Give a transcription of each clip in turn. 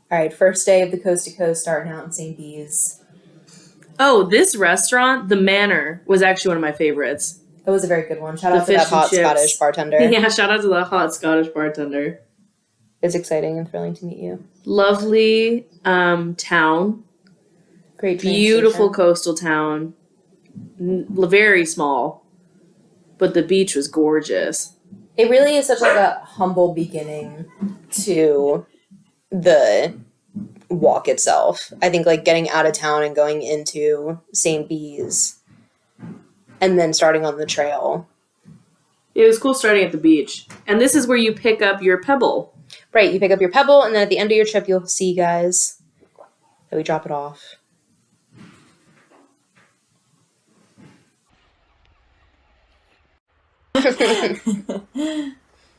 All right, first day of the Coast to Coast starting out in St. Bees. Oh, this restaurant, The Manor, was actually one of my favorites. That was a very good one. Shout out to that hot Scottish bartender. Yeah, shout out to the hot Scottish bartender. It's exciting and thrilling to meet you. Lovely town. Great train Beautiful station. coastal town. Very small. But the beach was gorgeous. It really is such like a humble beginning to the walk itself. I think like getting out of town and going into St. Bees and then starting on the trail. It was cool starting at the beach. And this is where you pick up your pebble. Right, you pick up your pebble and then at the end of your trip you'll see guys that we drop it off.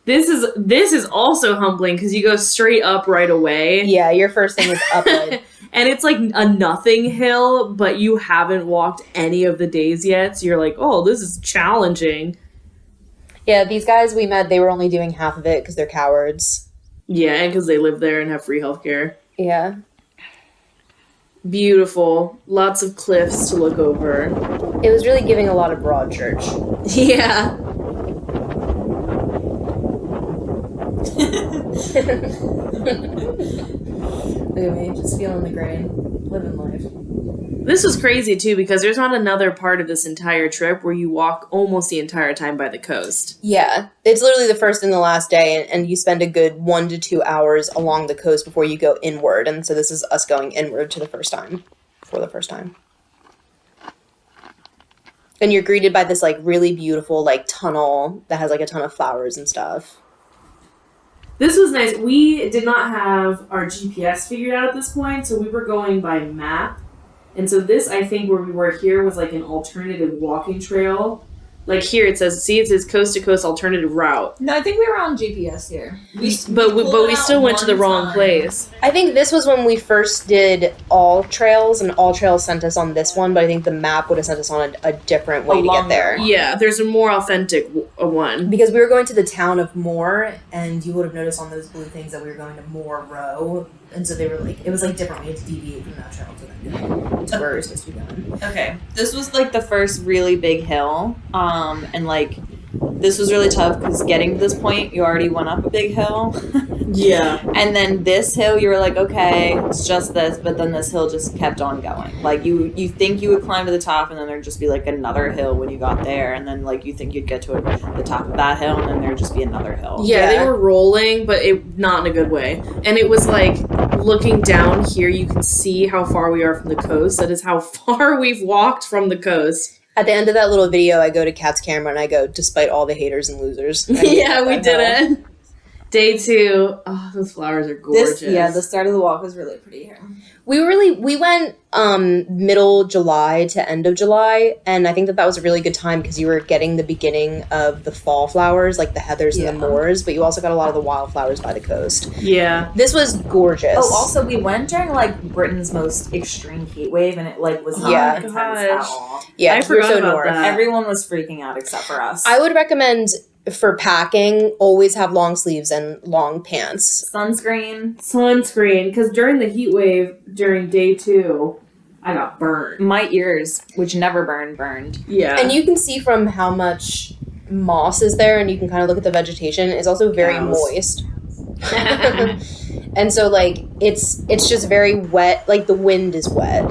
This is also humbling because you go straight up right away. Yeah, your first thing is upward. And it's like a nothing hill, but you haven't walked any of the days yet. So you're like, oh, this is challenging. Yeah, these guys we met, they were only doing half of it because they're cowards. Yeah, and because they live there and have free healthcare. Yeah. Beautiful. Lots of cliffs to look over. It was really giving a lot of Broadchurch. Yeah. Look at me, just feeling the grain, living life. This was crazy too because there's not another part of this entire trip where you walk almost the entire time by the coast. Yeah, it's literally the first and the last day, and you spend a good 1 to 2 hours along the coast before you go inward, and so this is us going inward for the first time. And you're greeted by this like really beautiful like tunnel that has like a ton of flowers and stuff. This was nice. We did not have our GPS figured out at this point, so we were going by map. And so this, I think, where we were here was like an alternative walking trail. Like here it says coast to coast alternative route. No, I think we were on GPS here. But we still went to the wrong place. I think this was when we first did All Trails, and All Trails sent us on this one, but I think the map would have sent us on a different way to get there. Yeah, there's a more authentic one. Because we were going to the town of Moore, and you would have noticed on those blue things that we were going to Moore Row, and so they were like, it was like different. We had to deviate from that trail to then go to where we were supposed to be going. Okay, this was like the first really big hill, and like this was really tough because getting to this point, you already went up a big hill. Yeah. And then this hill, you were like, okay, it's just this, but then this hill just kept on going. Like you think you would climb to the top, and then there'd just be like another hill when you got there, and then like you think you'd get to the top of that hill, and then there'd just be another hill. Yeah, they were rolling, but not in a good way. And it was like looking down here, you can see how far we are from the coast. That is how far we've walked from the coast. At the end of that little video, I go to Kat's camera and I go, despite all the haters and losers. Yeah, we did it. Day 2. Oh, those flowers are gorgeous. The start of the walk was really pretty here. We went middle July to end of July, and I think that was a really good time because you were getting the beginning of the fall flowers, like the heathers and the moors, but you also got a lot of the wildflowers by the coast. Yeah. This was gorgeous. Oh, also, we went during like Britain's most extreme heat wave, and it like was not intense at all. Yeah, I forgot about that. Everyone was freaking out except for us. I would recommend for packing, always have long sleeves and long pants. Sunscreen, because during the heat wave, during day 2, I got burned. My ears, which never burned. Yeah. And you can see from how much moss is there, and you can kind of look at the vegetation, it's also very moist. And so, like, it's just very wet. Like, the wind is wet.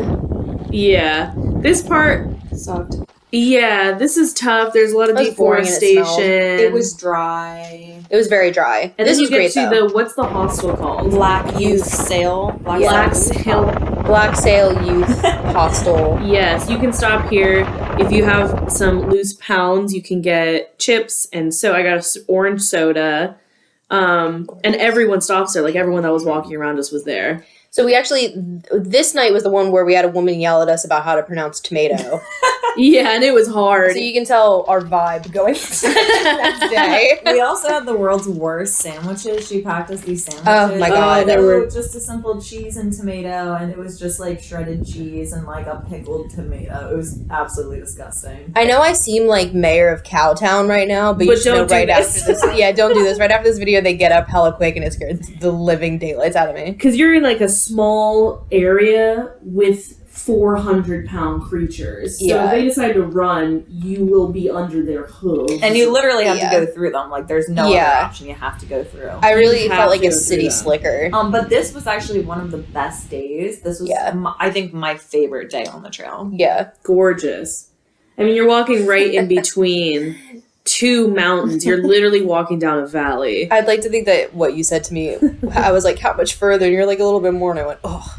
Yeah. This part sucked. Yeah, this is tough. There's a lot of deforestation. It was dry. It was very dry. And this then was great, though. what's the hostel called? Black Youth Sail. Black Sail Youth Hostel. Yes, you can stop here. If you have some loose pounds, you can get chips. And so I got an orange soda. And everyone stops there. Like, everyone that was walking around us was there. So we actually, this night was the one where we had a woman yell at us about how to pronounce tomato. Yeah, and it was hard. So you can tell our vibe going into the next day. We also had the world's worst sandwiches. She packed us these sandwiches. Oh my God. They were- just a simple cheese and tomato, and it was just like shredded cheese and like a pickled tomato. It was absolutely disgusting. I know I seem like mayor of Cowtown right now, but you But should know don't do right this. after this. Yeah, don't do this. Right after this video, they get up hella quick and it scares the living daylights out of me. Because you're in like a small area with 400-pound creatures. So Yeah. if they decide to run, you will be under their hooves. And you literally have Yeah. to go through them. Like there's no Yeah. other option. You have to go through. I really You have felt like to a go through city them. slicker. But this was actually one of the best days. This was, Yeah. I think, my favorite day on the trail. Yeah. gorgeous. I mean, you're walking right in between two mountains. You're literally walking down a valley. I'd like to think that what you said to me, I was like, how much further? And you're like, a little bit more. And I went, oh.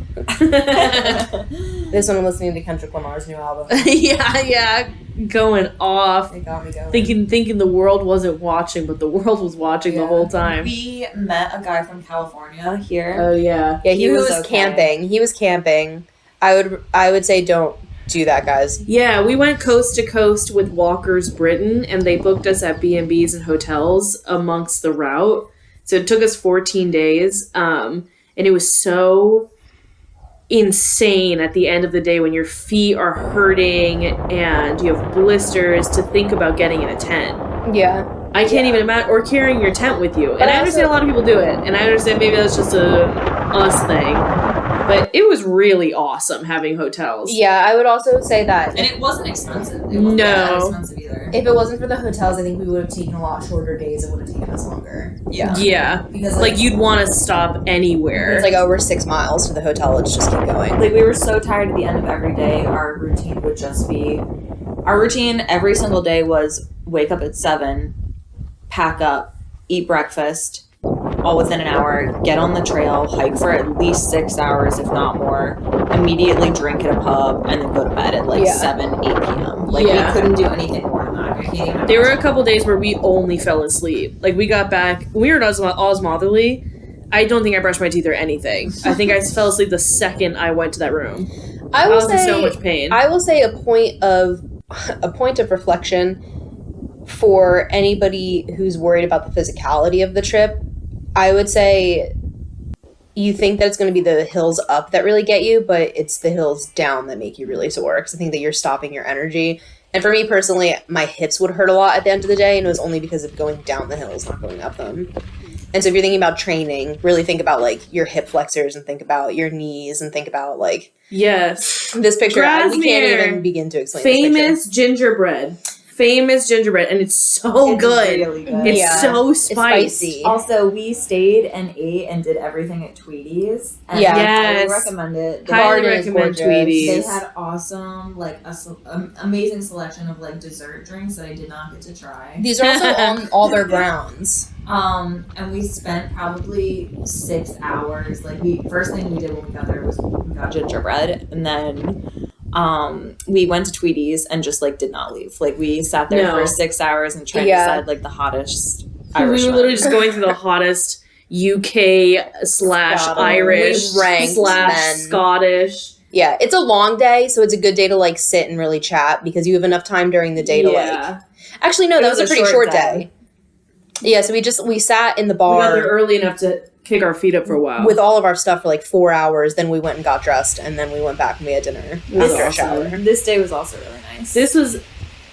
This one I'm listening to Kendrick Lamar's new album. yeah, going off. It got me going. Thinking the world wasn't watching, but the world was watching the Yeah. whole time. We met a guy from California here. Oh yeah. Yeah, he He was was okay. camping. He was camping. I would say don't do that, guys. Yeah, we went coast to coast with Walkers Britain, and they booked us at B&Bs and hotels amongst the route. So it took us 14 days, and it was so insane at the end of the day when your feet are hurting and you have blisters to think about getting in a tent. Yeah. I can't even imagine, or carrying your tent with you. And But I understand also- a lot of people do it, and I understand maybe that's just a us thing. But it was really awesome having hotels. Yeah, I would also say that And it wasn't expensive. It wasn't that No. expensive either. if it wasn't for the hotels, I think we would have taken a lot shorter days. It would have taken us longer. Yeah. Yeah. Because Like you'd want to stop anywhere. it's like, oh, we're 6 miles to the hotel. Let's just keep going. Like we were so tired at the end of every day. Our routine would just be, our routine every single day was wake up at 7, pack up, eat breakfast, all within an hour, get on the trail, hike for at least 6 hours, if not more, immediately drink at a pub, and then go to bed at like Yeah. 7, 8 p.m. Like Yeah. we couldn't do anything more than that. I can't even there were a imagine. couple days where we only fell asleep. Like we got back, we were in Osmotherly. I don't think I brushed my teeth or anything. I think I fell asleep the second I went to that room. I I will was in say, so much pain. I will say a point of reflection for anybody who's worried about the physicality of the trip. I would say you think that it's going to be the hills up that really get you, but it's the hills down that make you really sore. Because I think that you're stopping your energy. And for me personally, my hips would hurt a lot at the end of the day, and it was only because of going down the hills, not going up them. And so if you're thinking about training, really think about like your hip flexors and think about your knees and think about like Yes. this picture. We can't Grasmere, even begin to explain this picture. Famous gingerbread. Famous gingerbread. And it's so It's good. really good. It's Yeah. so It's spicy. spicy. Also, we stayed and ate and did everything at Tweety's. And Yeah. I Yes. highly recommend it. The Highly garden is recommend gorgeous. Tweety's. They had awesome, like, amazing selection of, like, dessert drinks that I did not get to try. These are also on all their grounds. And we spent probably 6 hours. Like, first thing we did when we got there was we got gingerbread, and then we went to Tweety's and just, like, did not leave. Like, we sat there No. for 6 hours and tried Yeah. to decide, like, the hottest We Irish were one. literally just going through the hottest UK / Scottish. Irish We ranked / men. Scottish. Yeah, it's a long day, so it's a good day to like sit and really chat because you have enough time during the day to like. Actually, no, It that was was a a pretty short short day. Yeah, so we sat in the We got there bar early enough to kick our feet up for a while. with all of our stuff for like 4 hours. Then we went and got dressed, and then we went back and we had dinner It was after a awesome. shower. This day was also really nice. This was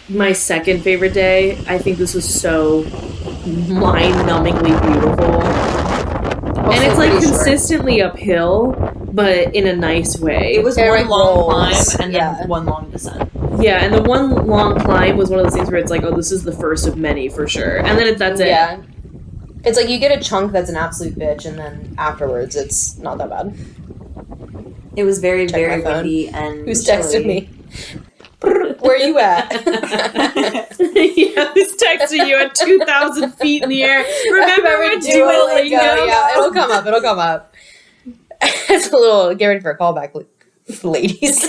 my second favorite day. I think this was so mind-numbingly beautiful. And it's like pretty short. consistently uphill, but in a nice way. It was They're one like long rolls, climb and yeah. then one long descent. Yeah, and the one long climb was one of those things where it's like, oh, this is the first of many for sure. And then that's it. Yeah. It's like you get a chunk that's an absolute bitch, and then afterwards it's not that bad. It was very, Check very my phone. windy and Who's chilly. texted me? Where you at? Yeah, who's texting you at 2,000 feet in the air? Remember Duolingo? Yeah, it'll come up. It'll come up. It's a little. Get ready for a callback, ladies.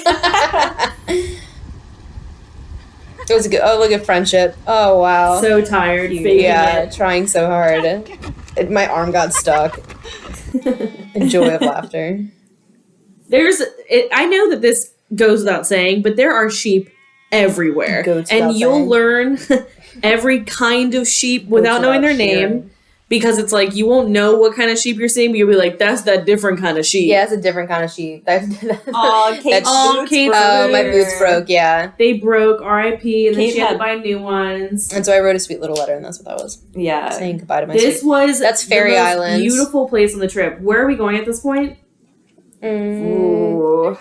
It was a good. Oh, look at friendship. Oh wow. So tired. Faking yeah, it. trying so hard. My arm got stuck. Joy of laughter. I know that this goes without saying, but there are sheep everywhere. Goats And without you'll saying. learn every kind of sheep without Goats knowing their without name. sharing. Because it's like you won't know what kind of sheep you're seeing, but you'll be like, that's that different kind of sheep. Yeah, it's a different kind of sheep. Oh, Kate's That's- boots Kate's broke. Oh, my boots broke, yeah. They broke, RIP, and then Kate she had to had- buy new ones. And so I wrote a sweet little letter, and that's what that was. Yeah. Saying goodbye to my This sweet. was That's the Fairy most Islands. beautiful place on the trip. Where are we going at this point? Ooh.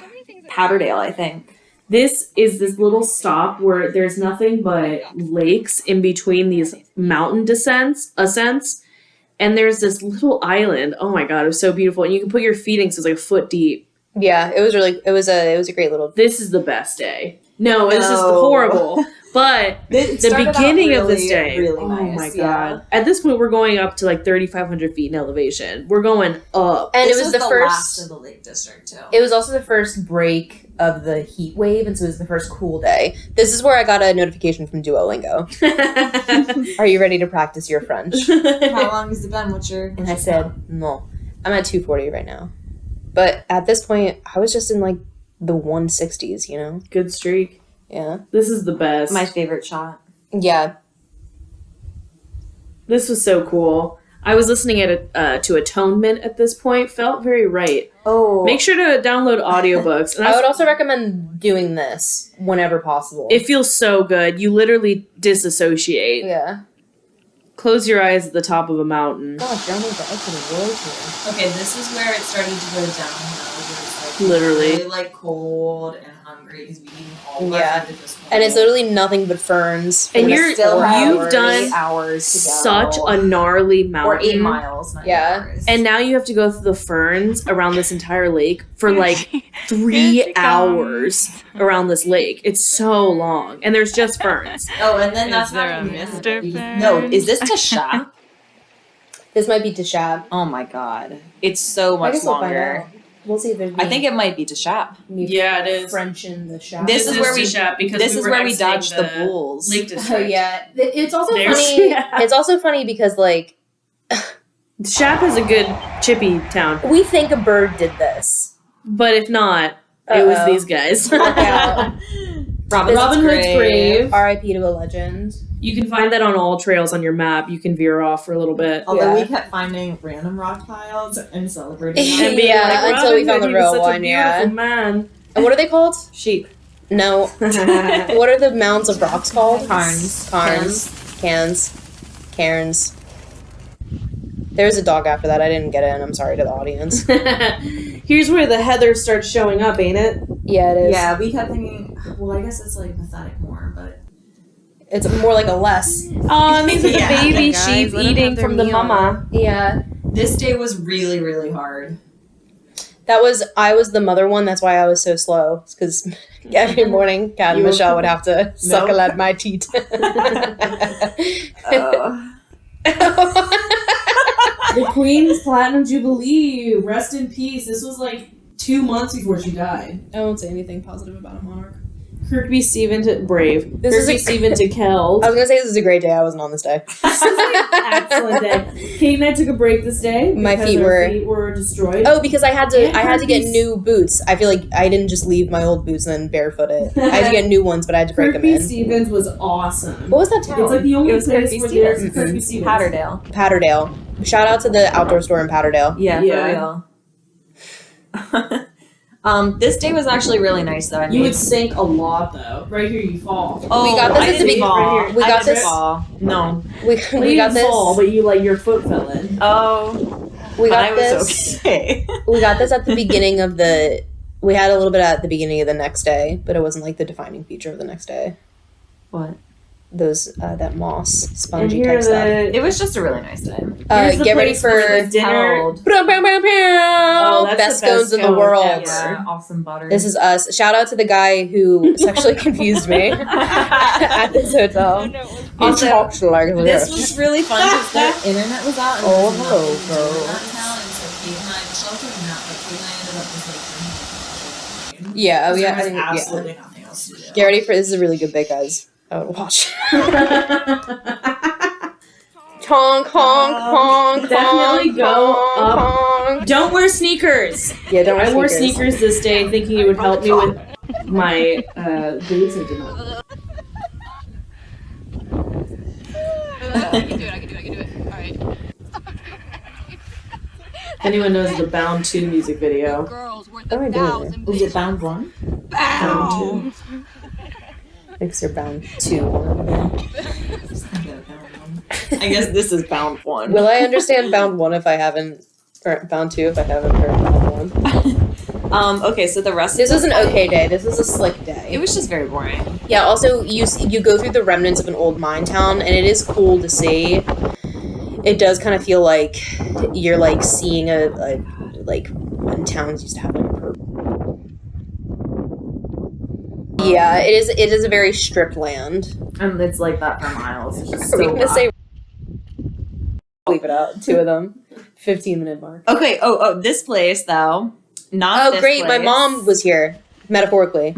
Powderdale, I think. This is this little stop where there's nothing but lakes in between these mountain ascents, and there's this little island. Oh my god, it was so beautiful, and you can put your feet in, so it's like a foot deep. Yeah, it was a great little. This is the best day. No, this is No. horrible. But It the started out beginning of really, this day, really oh nice, my yeah. god! At this point, we're going up to like 3,500 feet in elevation. We're going up. And This it was the first. last of the Lake District too. It was also the first break of the heat wave, and so it was the first cool day. This is where I got a notification from Duolingo. Are you ready to practice your French? How long has it been? What's your? And I said, no. I'm at 240 right now. But at this point, I was just in like the 160s, you know? Good streak. Yeah. This is the best. My favorite shot. Yeah. This was so cool. I was listening to Atonement at this point. Felt very right. Oh, Make sure to download audiobooks. And I would also recommend doing this whenever possible. it feels so good. You literally disassociate. Yeah. Close your eyes at the top of a mountain. Gosh, y'all need to exit the world here. Okay, this is where it started to go downhill. Where it's like Literally. really like cold and hungry because we eaten all of our Yeah. food at this point. And it's literally nothing but ferns. And for the you're- next still 4 have you've hours. done 8 hours to go. Such a gnarly or mountain. 8 miles. Not 8 Yeah. hours. And now you have to go through the ferns around this entire lake for like 3 hours around this lake. It's so long. And there's just ferns. oh, and then that's Is there not a even- Mr. Fern? No, is this Tasha? This might be Tashab. Oh my god, it's so I much guess we'll find longer. out. We'll see if there's. I think it might be Tashab. Yeah, it is. French in the shop. This is where we- because This is were where we exiting dodged the bulls. Lake District. Oh yeah, it's also There's- funny. Yeah. It's also funny because like Shap is a good chippy town, we think a bird did this. but if not, it was Uh-oh. these guys. Look out. Robin Hood's grave. R.I.P. to a legend. You can find that on all trails on your map. You can veer off for a little bit. Although Yeah. we kept finding random rock piles and celebrating Yeah, And being like, until we "Robin found the Hood, he was real such a one, yeah. beautiful man. And what are they called? sheep. No. What are the mounds of rocks called? Cairns. Cairns. There's a dog after that. I didn't get it, and I'm sorry to the audience. Here's where the heather starts showing up, ain't it? Yeah, it is. Yeah, we kept thinking. Well, I guess it's like pathetic more, but It's more like a less. Oh, and these are the Yeah. baby Guys, sheep let 'em eating have their from the meal. mama. Yeah. this day was really, really hard. I was the mother one. That's why I was so slow. Because every morning, Kat and You were- Michelle would have to suckle Milk? at my teat. The Queen's Platinum Jubilee. Rest in peace. This was like 2 months before she died. I won't say anything positive about a monarch. Kirkby Stephen to Brave. This is Kirkby a- Stephen to Kel. I was gonna say this is a great day. I wasn't on this day. Excellent day. Kate and I took a break this day. My because feet our were- feet were destroyed. Oh, because I had to get Kirby's- new boots. I feel like I didn't just leave my old boots and then barefoot it. I had to get new ones, but I had to break them Kirkby in. Stevens was awesome. What was that town? It's like the only It was place Kirkby where there's Stevens. Kirkby Stevens. Powderdale. Patterdale. Shout out to the outdoor store in Patterdale. Yeah, Yeah. for real. This day was actually really nice though. I You made- would sink a lot though. Right here you fall. Oh, We got this I at the didn't be- fall. right here. We I got didn't this- fall. No. We Well, we you got didn't this. fall, but you like your foot fell in. Oh, We but got I was this. okay. We got this at the beginning of the. We had a little bit at the beginning of the next day, but it wasn't like the defining feature of the next day. What? Those that moss And spongy here type stuff. It was just a really nice day. here's the Get ready place for where the dinner. Held. Best that's the scones best in the scone world. ever. Yeah, awesome butter. This is us. Shout out to the guy who sexually confused me at this hotel. He Also, talks like This this. was really fun because the internet was out. And Oh, there was hello, nothing to do in girl. that town, and so Kate and I, Michelle could not, but Kate and I ended up just like drinking. Yeah, There yeah, was I think, yeah. absolutely nothing else to do. Get ready for this. Is a really good bit, guys. I would watch. Honk, honk, honk. Definitely honk, go honk, up. honk. Don't wear sneakers. Yeah, don't wear I wore sneakers. sneakers this day thinking it would help me with my boots. It did not. I can do it. All right. If anyone knows the Bound 2 music video. Girls worth What am I doing 1,000. Was it Bound 1? Bound. Thinks they're bound to one. I guess this is Bound 1. Will I understand bound 1 if I haven't, or bound 2 if I haven't heard bound 1? Okay, so the rest This of was the an fight- okay day. This was a slick day. It was just very boring. Yeah, also, you go through the remnants of an old mine town, and it is cool to see. It does kind of feel like you're, like, seeing a like, when towns used to have, like, yeah, it is a very stripped land. And it's like that for miles. It's just Are we so gonna rough. say... Leave it out. 2 of them. 15-minute mark. Okay, this place, though. Not Oh, this great. My place. mom was here, metaphorically,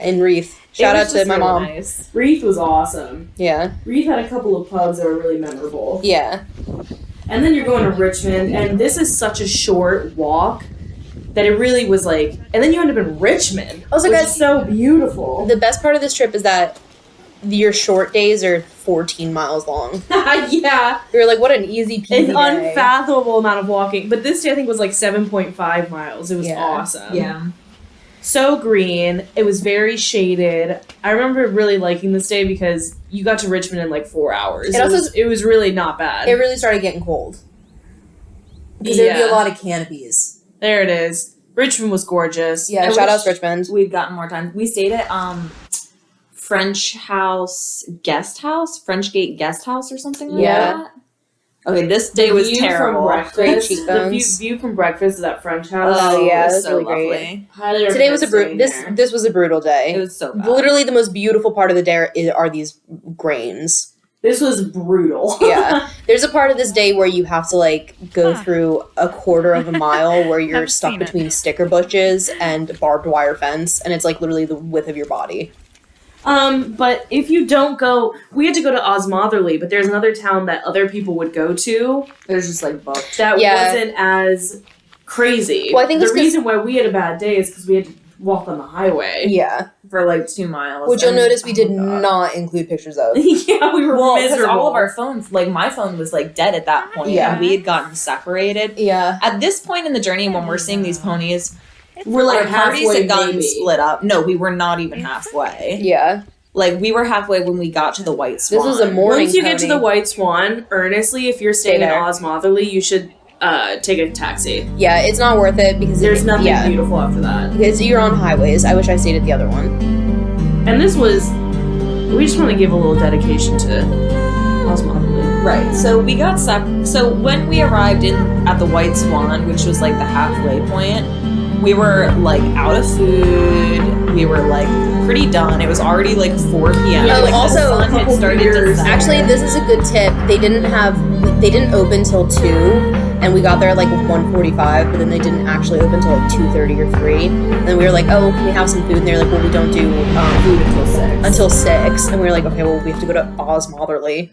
in Wreath. It Shout was out to just my really mom. Nice. Wreath was awesome. Yeah. Wreath had a couple of pubs that were really memorable. Yeah. And then you're going to Richmond, and this is such a short walk that it really was like. And then you end up in Richmond. Also, which guys, is so beautiful. the best part of this trip is that your short days are 14 miles long. Yeah, You're like, what an easy peasy an day. unfathomable amount of walking. But this day I think was like 7.5 miles. It was Yeah. awesome. Yeah. So green. It was very shaded. I remember really liking this day because you got to Richmond in like 4 hours. It also- it was really not bad. It really started getting cold. Because there'd be Yeah. a lot of canopies. There it is. Richmond was gorgeous. Yeah, I shout out wish- to Richmond. We've gotten more time. We stayed at French Gate Guest House or something like Yeah. that. Okay, this day was View terrible. From Great breakfast, the cheekbones. view from breakfast to that French house. Oh, yeah, it was that's so really great. lovely. Highly Today was a recommend this staying there. this was a brutal day. It was so bad. Literally the most beautiful part of the day are these grains. This was brutal. Yeah. There's a part of this day where you have to like go through a quarter of a mile where you're I've stuck seen it. between sticker bushes and barbed wire fence, and it's like literally the width of your body. But if you don't go, we had to go to Osmotherley, but there's another town that other people would go to It was just like booked. that Yeah. wasn't as crazy. Well, I think the it's 'cause- reason why we had a bad day is because we had to walk on the highway. Yeah. For like 2 miles. Which you'll and- notice we did oh God. not include pictures of. Yeah, we were Well, because miserable. all of our phones, like my phone was like dead at that point. Yeah. And we had gotten separated. Yeah. At this point in the journey, when we're seeing these ponies, we're like our parties halfway, had gotten maybe. split up. No, we were not even halfway. Yeah. Like we were halfway when we got to the White Swan. This was a morning Once you get to pony. the White Swan, earnestly, if you're staying in there. Osmotherley, you should take a taxi. Yeah, it's not worth it because There's nothing Yeah. beautiful after that. Because you're on highways. I wish I stayed at the other one. And this was, we just want to give a little dedication to Osmotherley. Right. So we got So when we arrived at the White Swan, which was like the halfway point, we were like out of food. We were like pretty done. It was already like 4 p.m. Yeah, Oh, like also, the sun had couple started beers. to set. Actually, this is a good tip. They didn't open till 2, and we got there at like 1:45, but then they didn't actually open till like 2:30 or 3. And then we were like, oh, well, can we have some food? And they're like, well, we don't do food until 6. until 6. And we were like, okay, well, we have to go to Osmotherley.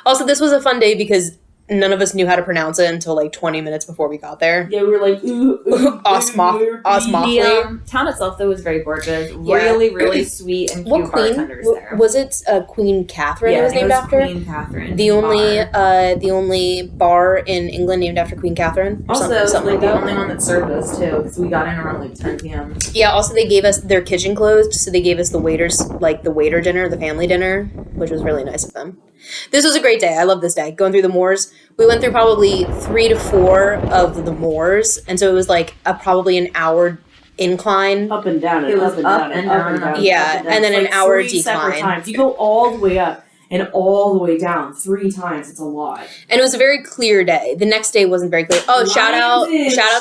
Also, this was a fun day because none of us knew how to pronounce it until like 20 minutes before we got there. Yeah, we were like, Osmoth- The town itself, though, was very gorgeous. Yeah. Really, really sweet and cute What queen? bartenders there. Was it Queen Catherine it was named after? Queen Catherine. The only bar. the only bar in England named after Queen Catherine. Or Also, something like like the that. only one that served us too, because we got in around like 10 p.m. Yeah, also they gave us their kitchen closed, so they gave us the waiter dinner, the family dinner, which was really nice of them. This was a great day. I love this day. Going through the moors. We went through probably 3 to 4 of the moors, and so it was like probably an hour incline. up and down and It was up and up down and up down and down. and Yeah, up down. and then It's an hour 3 separate decline. times. You go all the way up and all the way down 3 times. It's a lot. And it was a very clear day. The next day wasn't very clear. Oh, shout out to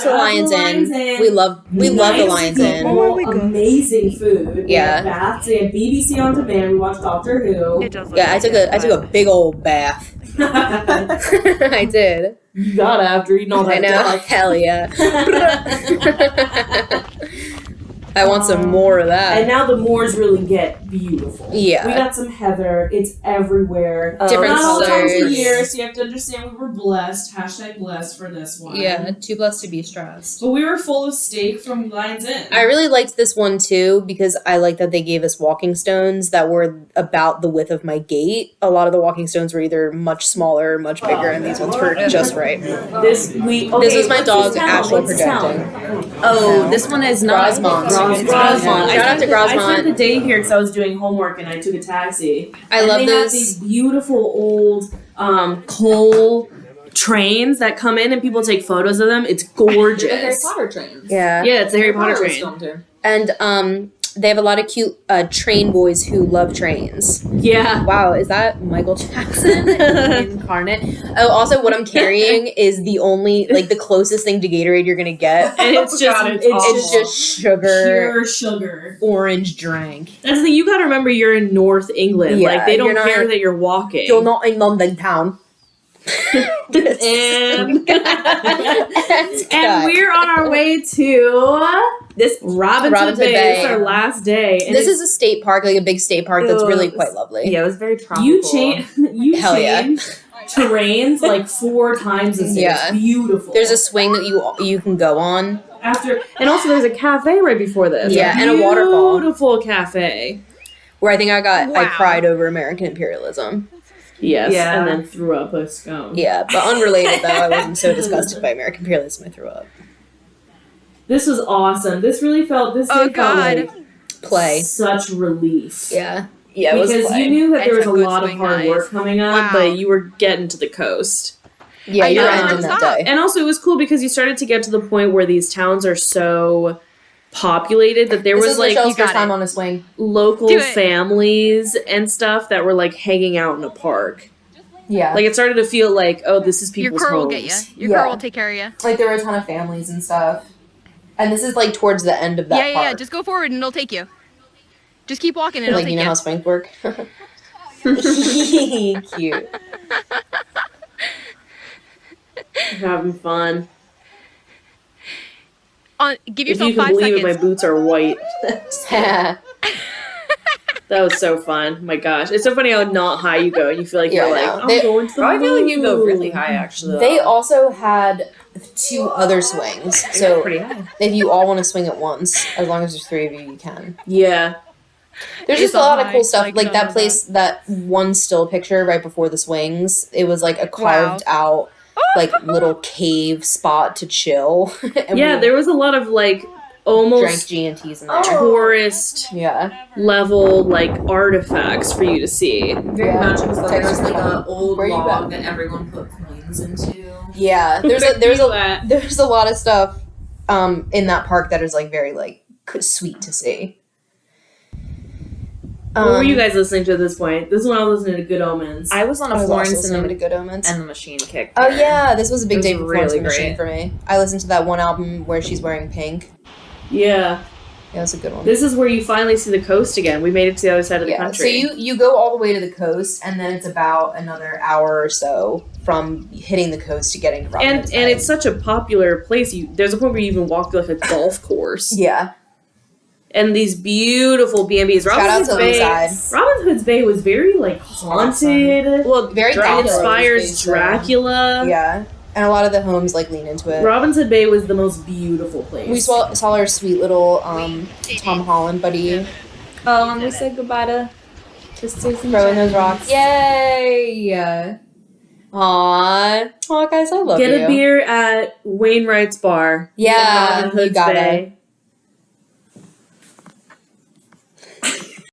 the Lions Inn. We love the Nice Lions people, Inn. amazing food. We Yeah. had baths. They had BBC on demand. We watched Doctor Who. It does look Yeah, I like took it, a but- big old bath. I did. You gotta after eating all that I know. duck. Hell yeah. I want some more of that. And now the moors really get beautiful. Yeah. We got some heather. It's everywhere. Different Not all times of colors. year, so you have to understand we were blessed. Hashtag blessed for this one. Yeah, too blessed to be stressed. But we were full of steak from Lions Inn. I really liked this one too because I like that they gave us walking stones that were about the width of my gait. A lot of the walking stones were either much smaller or much bigger, and these ones were just right. This was This is my dog actually projecting. Oh, this one is not. Grosmont. Grosmont. Shout out to I spent the Grosmont. day here because I was doing homework and I took a taxi. I And love they have this. these beautiful old coal trains that come in and people take photos of them. It's gorgeous. The Harry Potter trains. Yeah. Yeah, it's the Harry Potter was train. filmed here. And they have a lot of cute train boys who love trains. Yeah. Wow, is that Michael Jackson incarnate? Oh, also what I'm carrying is the closest thing to Gatorade you're gonna get. And it's just God, it's it's awful. It's just sugar, pure sugar. orange drink. That's the thing. You gotta remember, you're in North England. Yeah, like they don't you're not- care that you're walking. You're not in London town. and That's and cut. we're on our way to This Robinson, Robinson Bay. Bay. It's our last day. And This is a state park, like a big state park that's really quite lovely. Yeah, it was very tropical. you change Hell yeah. terrains like 4 times a day. Yeah. It's beautiful. There's a swing that you can go on. and also there's a cafe right before this. Yeah, and a waterfall. Beautiful cafe. Where I think I Wow. cried over American imperialism. Yes, Yeah. and then threw up a scone. Yeah, but unrelated though, I wasn't so disgusted by American imperialism I threw up. This was awesome. This really felt Oh, day felt God. like Play. such relief. Yeah. Yeah, it was because play. you knew that And there was a some good lot of swing hard nights. work coming up, Wow. but you were getting to the coast. Yeah, I you're know, ending that nonstop. day. And also, it was cool because you started to get to the point where these towns are so populated that there This was is like Michelle's got first time it. on a swing. local Do it. families and stuff that were like hanging out in a park. Yeah. Like it started to feel like, oh, this is Your people's car will homes. get you. Your Yeah. car will take care of you. Like there were a ton of families and stuff. And this is like towards the end of that Yeah. park. Just go forward and it'll take you. Just keep walking and it'll Like take you know you. how swings work. Cute. Having fun. Give If yourself you can 5 believe it, seconds. my boots are white. Yeah. That was so fun. My gosh. It's so funny how not high you go. You feel like Yeah, you're I like, know. I'm They- going to the I feel like you go moon. really high, actually. They also had 2 other swings. So pretty high. if you all want to swing at once, as long as there's 3 of you, you can. Yeah. There's It's just a lot of high, cool stuff. like, Like no, that no, place, that one still picture right before the swings. It was like a carved out, like little cave spot to chill. And Yeah, we there was a lot of like drank almost G&Ts in there. tourist Yeah. level like artifacts for you to see. Very Yeah. magical stuff. Texas There's like Town. an old Where you log been? that everyone put coins into. Yeah. There's a lot of stuff in that park that is like very like sweet to see. What were you guys listening to at this point? This is when I was listening to Good Omens. I was on I a was also Florence listening to and Good Omens. the Machine kick. Oh there. yeah, this was a big It day was for Florence and the really Machine for me. I listened to that one album where she's wearing pink. Yeah. Yeah, it was a good one. This is where you finally see the coast again. We made it to the other side of the Yeah, country. so you go all the way to the coast, and then it's about another hour or so from hitting the coast to getting to Robinson and Bay. it's such a popular place. There's a point where you even walk through like a golf course. Yeah. And these beautiful B&Bs. Shout out to Bay, Leaside. Robin Hood's Bay was very like haunted. Well, Very It popular. inspires Dracula. Yeah. And a lot of the homes like lean into it. Robin's Hood Bay was the most beautiful place. We saw our sweet little Tom Holland buddy oh, and we said goodbye to Susan. throwing those rocks. Yay! Aw, guys, I love Get you. a beer at Wainwright's Bar. Yeah, in Robin Hood's you gotta. Bay.